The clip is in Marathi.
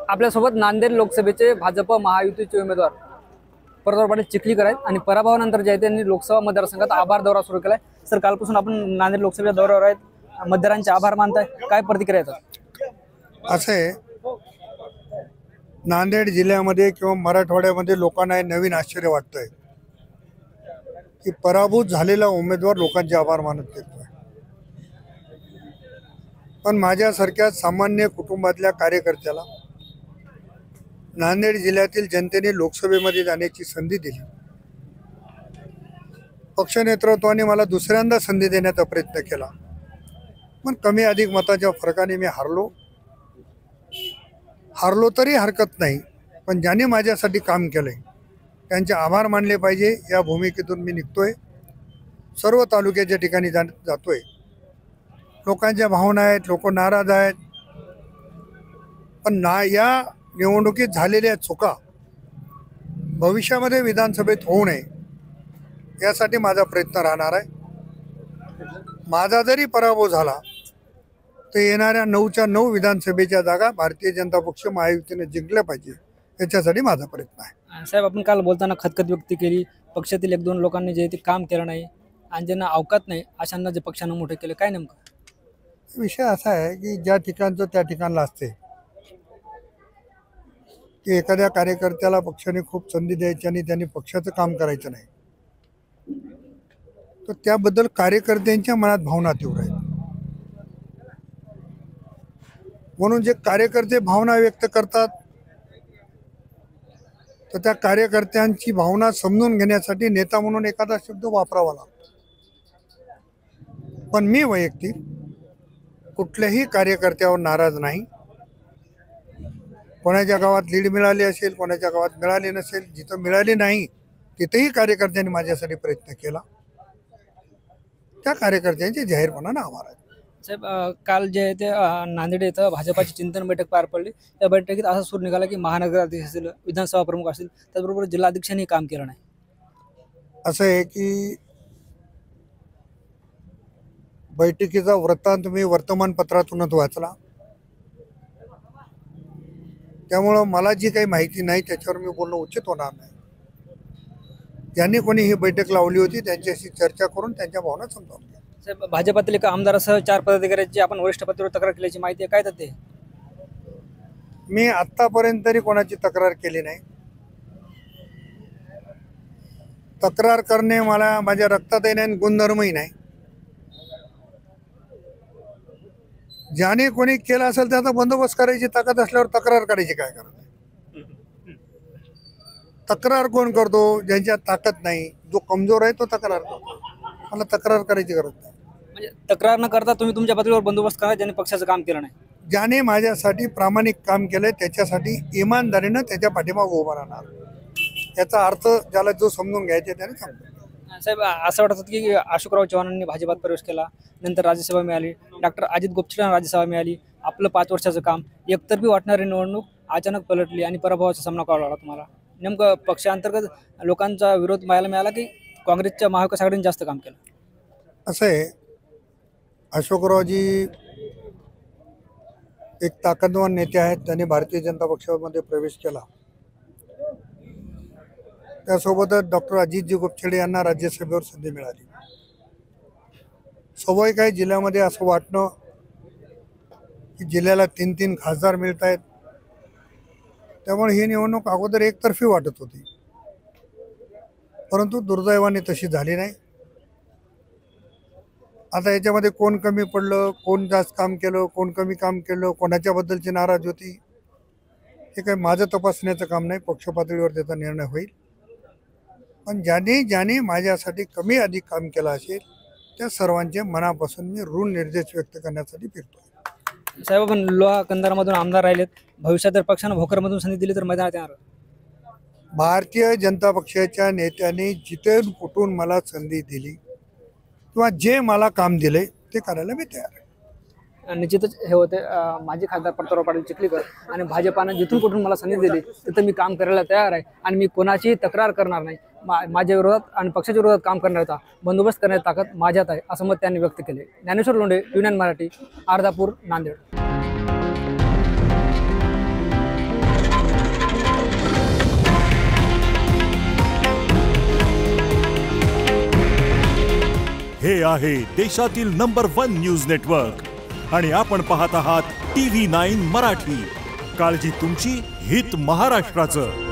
आपल्यासोबत नांदेड लोकसभेचे भाजप महायुतीचे उमेदवार परतवार पाटील चिखलीकर आहेत आणि पराभवानंतर जे आहे त्यांनी लोकसभा मतदारसंघात आभार दौरा सुरू केलाय। सर, कालपासून आपण नांदेड लोकसभेच्या दौऱ्यावर आहेत, मतदारांचे आभार मानताय, काय प्रतिक्रिया येतात? असे नांदेड जिल्ह्यामध्ये किंवा मराठवाड्यामध्ये लोकांना नवीन आश्चर्य वाटतंय की पराभूत झालेला उमेदवार लोकांचे आभार मानत येतोय। पण माझ्यासारख्या सामान्य कुटुंबातल्या कार्यकर्त्याला नांदेड जिल्ह्यातील जनतेने लोकसभेमध्ये जाण्याची संधी दिली। पक्ष नेतृत्वाने मला दुसऱ्यांदा संधी देण्याचा प्रयत्न केला, पण कमी अधिक मताच्या फरकाने मी हारलो तरी हरकत नाही, पण ज्यांनी माझ्यासाठी काम केलंय त्यांचे आभार मानले पाहिजे या भूमिकेतून मी निघतोय। सर्व तालुक्याच्या ठिकाणी जातोय। लोकांच्या भावना आहेत, लोक नाराज आहेत, पण या निवडणुकीत झालेल्या चुका भविष्यामध्ये विधानसभेत होऊ नये यासाठी माझा प्रयत्न राहणार आहे। माझा जरी पराभव झाला तर येणाऱ्या 9च्या 9 विधानसभेच्या जागा भारतीय जनता पक्ष महायुतीने जिंकल्या पाहिजे याच्यासाठी माझा प्रयत्न आहे। साहेब, आपण काल बोलताना खतखत व्यक्त केली, पक्षातील 1-2 लोकांनी जे ते काम केलं नाही आणि ज्यांना अवकात नाही अशांना जे पक्षानं मोठे केले, काय नेमकं विषय असा आहे की ज्या ठिकाणचं त्या ठिकाणला असते की एखाद्या कार्यकर्त्याला पक्षाने खूप संधी द्यायची आणि त्यांनी पक्षाचं काम करायचं नाही, तर त्याबद्दल कार्यकर्त्यांच्या मनात भावना तीव्र आहेत। म्हणून जे कार्यकर्ते भावना व्यक्त करतात तर त्या कार्यकर्त्यांची भावना समजून घेण्यासाठी नेता म्हणून एखादा शब्द वापरावा लागतो। पण मी वैयक्तिक कुठल्याही कार्यकर्त्यावर नाराज नाही। कोणाच्या गावात लीड मिळाली असेल, कोणाच्या गावात मिळाली नसेल, जिथं मिळाली नाही तिथेही कार्यकर्त्यांनी माझ्यासाठी प्रयत्न केला, त्या कार्यकर्त्यांचे जाहीरपणाने आभार आहे। साहेब, काल जे आहे ते नांदेड येथे भाजपाची चिंतन बैठक पार पडली। त्या बैठकीत असा सूर निघाला की महानगराध्यक्ष असतील, विधानसभा प्रमुख असतील, त्याचबरोबर जिल्हाध्यक्षांनी काम केलं नाही। असं आहे की बैठकीचा वृत्तांत मी वर्तमानपत्रातूनच वाचला, त्यामुळं मला जी काही माहिती नाही त्याच्यावर मी बोलणं उचित होणार नाही। ज्यांनी कोणी ही बैठक लावली होती त्यांच्याशी चर्चा करून त्यांच्या भावना समजावून घ्या। साहेब, भाजपातील एका आमदारासह 4 पदाधिकाऱ्यांची आपण वरिष्ठ पातळीवर तक्रार केल्याची माहिती आहे, काय तर ते? मी आत्तापर्यंत तरी कोणाची तक्रार केली नाही। तक्रार करणे मला माझ्या रक्तातही नाही, गुणधर्मही नाही। ज्याने कोणी केलं असेल त्याचा बंदोबस्त करायची ताकद असल्यावर तक्रार करायची काय गरज आहे? तक्रार कोण करतो? ज्यांच्या ताकद नाही, जो कमजोर आहे तो तक्रार करतो। मला तक्रार करायची गरज नाही। म्हणजे तक्रार न करता तुम्ही तुमच्या पातळीवर बंदोबस्त करा, ज्यांनी पक्षाचं काम केलं नाही। ज्याने माझ्यासाठी प्रामाणिक काम केलंय त्याच्यासाठी इमानदारीनं त्याच्या पाठीमागे उभा राहणार, याचा अर्थ ज्याला जो समजून घ्यायचे त्याने समजून। साहेब, असं वाटत होतं की अशोकराव चव्हाणांनी भाजपात प्रवेश केला, नंतर राज्यसभा मिळाली, डॉक्टर अजित गोपछेंना राज्यसभा मिळाली, आपलं 5 वर्षाचं काम, एकतर्फी वाटणारी निवडणूक अचानक पलटली आणि पराभवाचा सामना करावा लागला तुम्हाला। नेमकं पक्षांतर्गत लोकांचा विरोध पाहायला मिळाला की काँग्रेसच्या महाविकास आघाडीने जास्त काम केलं? असं आहे, अशोकरावजी एक ताकदवान नेते आहेत, त्यांनी भारतीय जनता पक्षामध्ये प्रवेश केला। त्यासोबतच डॉक्टर अजितजी गोपछेडे यांना राज्यसभेवर संधी मिळाली। स्वाभाविक आहे जिल्ह्यामध्ये असं वाटणं की जिल्ह्याला 3-3 खासदार मिळत आहेत, त्यामुळे ही निवडणूक अगोदर एकतर्फी वाटत होती, परंतु दुर्दैवाने तशी झाली नाही। आता याच्यामध्ये कोण कमी पडलं, कोण जास्त काम केलं, कोण कमी काम केलं, कोणाच्याबद्दलची नाराज होती, हे काही माझं तपासण्याचं काम नाही, पक्ष पातळीवर त्याचा निर्णय होईल। पण ज्यांनी माझ्यासाठी कमी अधिक काम केलं असेल त्या सर्वांचे मनापासून मी ऋण निर्देश व्यक्त करण्यासाठी फिरतो। साहेब, आपण लोहा कंधारमधून आमदार राहिलेत, भविष्यात जर पक्षानं भोकरमधून संधी दिली तर मैदानात येणार? भारतीय जनता पक्षाच्या नेत्यांनी जिथे कुठून मला संधी दिली किंवा जे मला काम दिले ते करायला मी तयार आहे। निश्चितच हे होते माजी खासदार परतवार पाटील चिखलीकर आणि भाजपानं जिथून कुठून मला संधी दिली तिथं मी काम करायला तयार आहे आणि मी कोणाची तक्रार करणार नाही। माझ्या विरोधात आणि पक्षाच्या विरोधात काम करण्याचा बंदोबस्त करण्याची ताकद माझ्यात आहे, असं मत त्यांनी व्यक्त केले। ज्ञानेश्वर लोंढे, युनियन मराठी, अर्धापूर, नांदेड। आहे देशातील नंबर 1 न्यूज नेटवर्क आणि आपण पाहत आहात TV9 मराठी. काळजी तुमची, हित महाराष्ट्राचं.